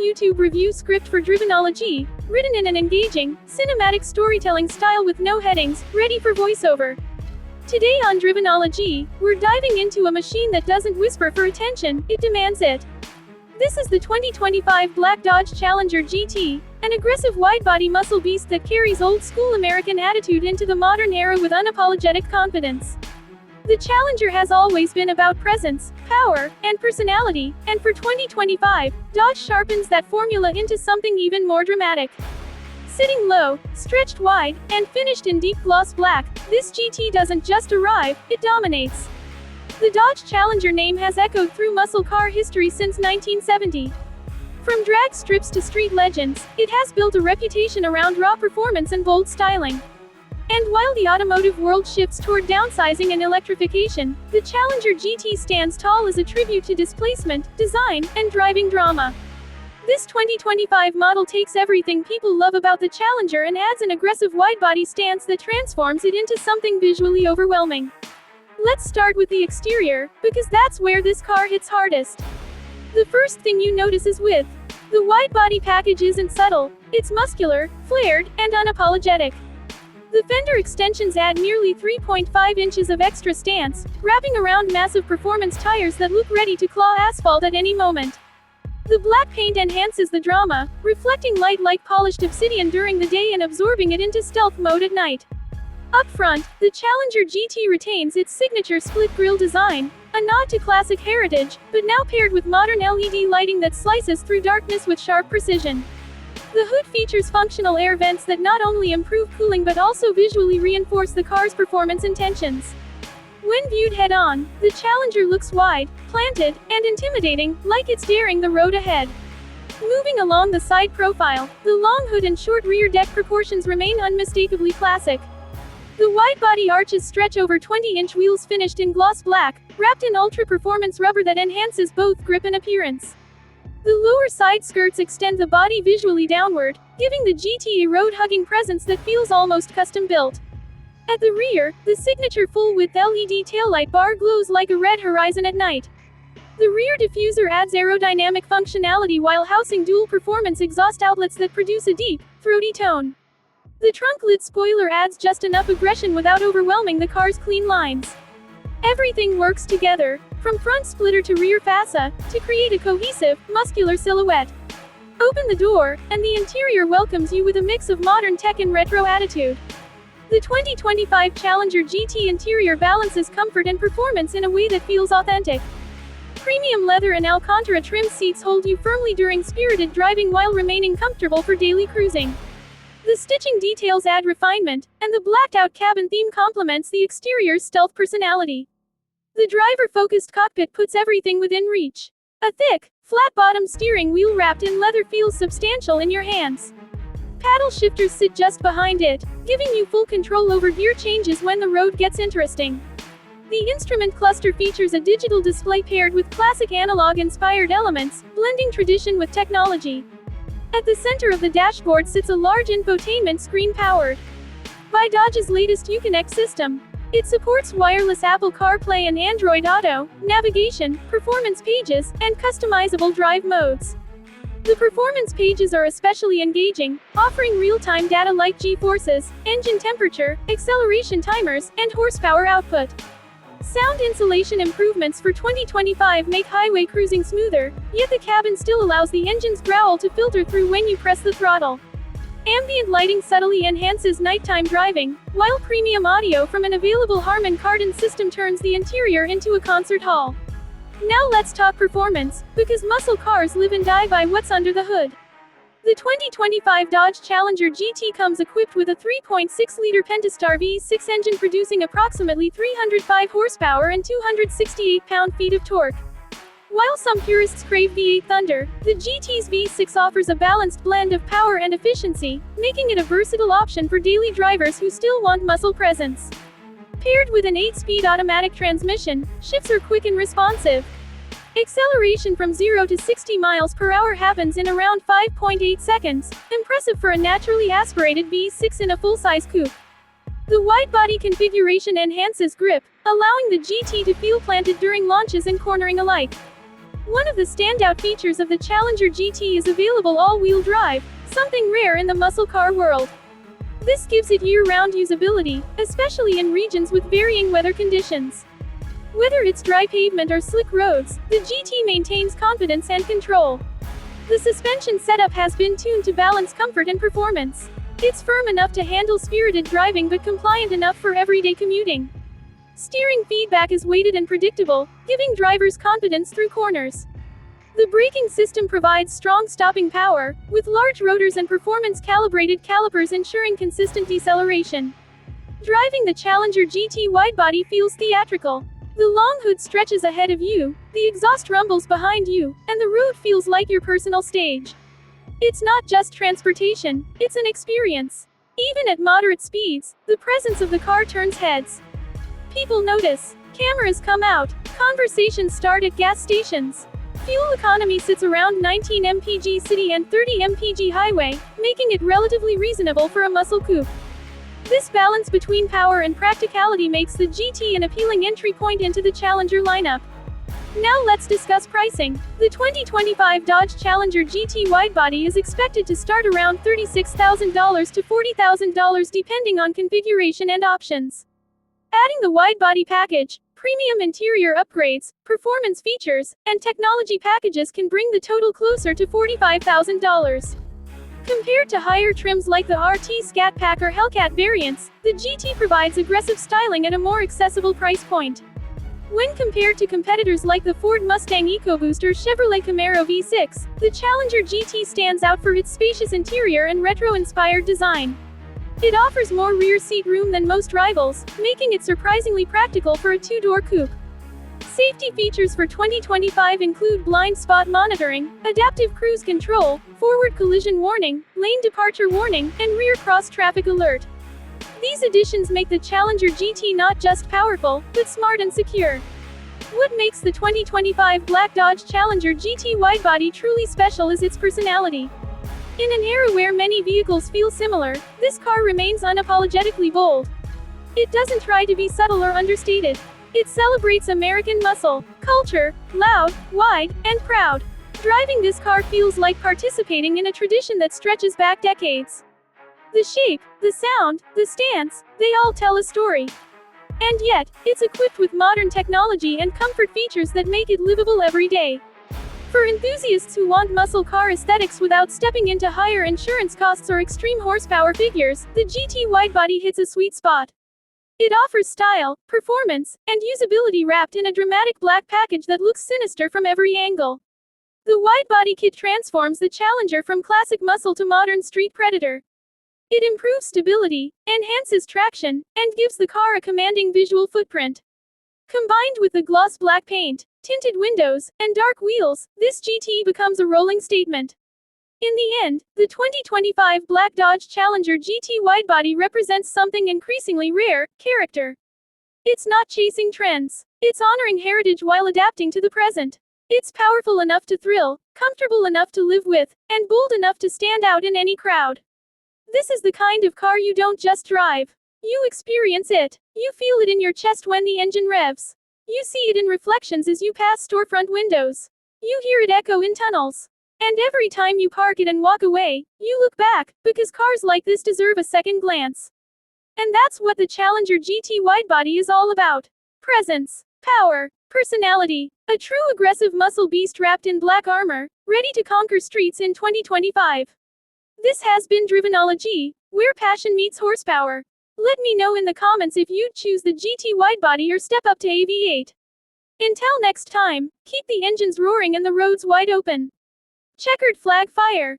YouTube review script for Drivenology, written in an engaging, cinematic storytelling style with no headings, ready for voiceover. Today on Drivenology, we're diving into a machine that doesn't whisper for attention, it demands it. This is the 2025 Black Dodge Challenger GT, an aggressive wide-body muscle beast that carries old-school American attitude into the modern era with unapologetic confidence. The Challenger has always been about presence, power, and personality, and for 2025, Dodge sharpens that formula into something even more dramatic. Sitting low, stretched wide, and finished in deep gloss black, this GT doesn't just arrive, it dominates. The Dodge Challenger name has echoed through muscle car history since 1970. From drag strips to street legends, it has built a reputation around raw performance and bold styling. And while the automotive world shifts toward downsizing and electrification, the Challenger GT stands tall as a tribute to displacement, design, and driving drama. This 2025 model takes everything people love about the Challenger and adds an aggressive wide-body stance that transforms it into something visually overwhelming. Let's start with the exterior, because that's where this car hits hardest. The first thing you notice is width. The wide-body package isn't subtle, it's muscular, flared, and unapologetic. The fender extensions add nearly 3.5 inches of extra stance, wrapping around massive performance tires that look ready to claw asphalt at any moment. The black paint enhances the drama, reflecting light like polished obsidian during the day and absorbing it into stealth mode at night. Up front, the Challenger GT retains its signature split grille design, a nod to classic heritage, but now paired with modern LED lighting that slices through darkness with sharp precision. The hood features functional air vents that not only improve cooling but also visually reinforce the car's performance intentions. When viewed head-on, the Challenger looks wide, planted, and intimidating, like it's daring the road ahead. Moving along the side profile, the long hood and short rear deck proportions remain unmistakably classic. The wide-body arches stretch over 20-inch wheels finished in gloss black, wrapped in ultra-performance rubber that enhances both grip and appearance. The lower side skirts extend the body visually downward, giving the GT a road-hugging presence that feels almost custom-built. At the rear, the signature full-width LED taillight bar glows like a red horizon at night. The rear diffuser adds aerodynamic functionality while housing dual performance exhaust outlets that produce a deep, throaty tone. The trunk lid spoiler adds just enough aggression without overwhelming the car's clean lines. Everything works together, from front splitter to rear fascia, to create a cohesive, muscular silhouette. Open the door, and the interior welcomes you with a mix of modern tech and retro attitude. The 2025 Challenger GT interior balances comfort and performance in a way that feels authentic. Premium leather and Alcantara trim seats hold you firmly during spirited driving while remaining comfortable for daily cruising. The stitching details add refinement, and the blacked-out cabin theme complements the exterior's stealth personality. The driver-focused cockpit puts everything within reach. A thick, flat-bottom steering wheel wrapped in leather feels substantial in your hands. Paddle shifters sit just behind it, giving you full control over gear changes when the road gets interesting. The instrument cluster features a digital display paired with classic analog-inspired elements, blending tradition with technology. At the center of the dashboard sits a large infotainment screen powered by Dodge's latest Uconnect system. It supports wireless Apple CarPlay and Android Auto, navigation, performance pages, and customizable drive modes. The performance pages are especially engaging, offering real-time data like G-forces, engine temperature, acceleration timers, and horsepower output. Sound insulation improvements for 2025 make highway cruising smoother, yet the cabin still allows the engine's growl to filter through when you press the throttle. Ambient lighting subtly enhances nighttime driving, while premium audio from an available Harman Kardon system turns the interior into a concert hall. Now let's talk performance, because muscle cars live and die by what's under the hood. The 2025 Dodge Challenger GT comes equipped with a 3.6-liter Pentastar V6 engine producing approximately 305 horsepower and 268 pound-feet of torque. While some purists crave V8 thunder, the GT's V6 offers a balanced blend of power and efficiency, making it a versatile option for daily drivers who still want muscle presence. Paired with an 8-speed automatic transmission, shifts are quick and responsive. Acceleration from 0 to 60 miles per hour happens in around 5.8 seconds, impressive for a naturally aspirated V6 in a full-size coupe. The wide-body configuration enhances grip, allowing the GT to feel planted during launches and cornering alike. One of the standout features of the Challenger GT is available all-wheel drive, something rare in the muscle car world. This gives it year-round usability, especially in regions with varying weather conditions. Whether it's dry pavement or slick roads, the GT maintains confidence and control. The suspension setup has been tuned to balance comfort and performance. It's firm enough to handle spirited driving but compliant enough for everyday commuting. Steering feedback is weighted and predictable, giving drivers confidence through corners. The braking system provides strong stopping power, with large rotors and performance-calibrated calipers ensuring consistent deceleration. Driving the Challenger GT widebody feels theatrical. The long hood stretches ahead of you, the exhaust rumbles behind you, and the road feels like your personal stage. It's not just transportation, it's an experience. Even at moderate speeds, the presence of the car turns heads. People notice. Cameras come out. Conversations start at gas stations. Fuel economy sits around 19 mpg city and 30 mpg highway, making it relatively reasonable for a muscle coupe. This balance between power and practicality makes the GT an appealing entry point into the Challenger lineup. Now let's discuss pricing. The 2025 Dodge Challenger GT widebody is expected to start around $36,000 to $40,000 depending on configuration and options. Adding the widebody package, premium interior upgrades, performance features, and technology packages can bring the total closer to $45,000. Compared to higher trims like the RT Scat Pack or Hellcat variants, the GT provides aggressive styling at a more accessible price point. When compared to competitors like the Ford Mustang EcoBoost or Chevrolet Camaro V6, the Challenger GT stands out for its spacious interior and retro-inspired design. It offers more rear seat room than most rivals, making it surprisingly practical for a two-door coupe. Safety features for 2025 include blind spot monitoring, adaptive cruise control, forward collision warning, lane departure warning, and rear cross-traffic alert. These additions make the Challenger GT not just powerful, but smart and secure. What makes the 2025 Black Dodge Challenger GT widebody truly special is its personality. In an era where many vehicles feel similar, this car remains unapologetically bold. It doesn't try to be subtle or understated. It celebrates American muscle, culture, loud, wide, and proud. Driving this car feels like participating in a tradition that stretches back decades. The shape, the sound, the stance, they all tell a story. And yet, it's equipped with modern technology and comfort features that make it livable every day. For enthusiasts who want muscle car aesthetics without stepping into higher insurance costs or extreme horsepower figures, the GT widebody hits a sweet spot. It offers style, performance, and usability wrapped in a dramatic black package that looks sinister from every angle. The widebody kit transforms the Challenger from classic muscle to modern street predator. It improves stability, enhances traction, and gives the car a commanding visual footprint. Combined with the gloss black paint, tinted windows, and dark wheels, this GT becomes a rolling statement. In the end, the 2025 Black Dodge Challenger GT widebody represents something increasingly rare: character. It's not chasing trends. It's honoring heritage while adapting to the present. It's powerful enough to thrill, comfortable enough to live with, and bold enough to stand out in any crowd. This is the kind of car you don't just drive. You experience it. You feel it in your chest when the engine revs. You see it in reflections as you pass storefront windows. You hear it echo in tunnels. And every time you park it and walk away, you look back, because cars like this deserve a second glance. And that's what the Challenger GT widebody is all about. Presence, power, personality, a true aggressive muscle beast wrapped in black armor, ready to conquer streets in 2025. This has been Drivenology, where passion meets horsepower. Let me know in the comments if you'd choose the GT widebody or step up to AV8. Until next time, keep the engines roaring and the roads wide open. Checkered flag fire.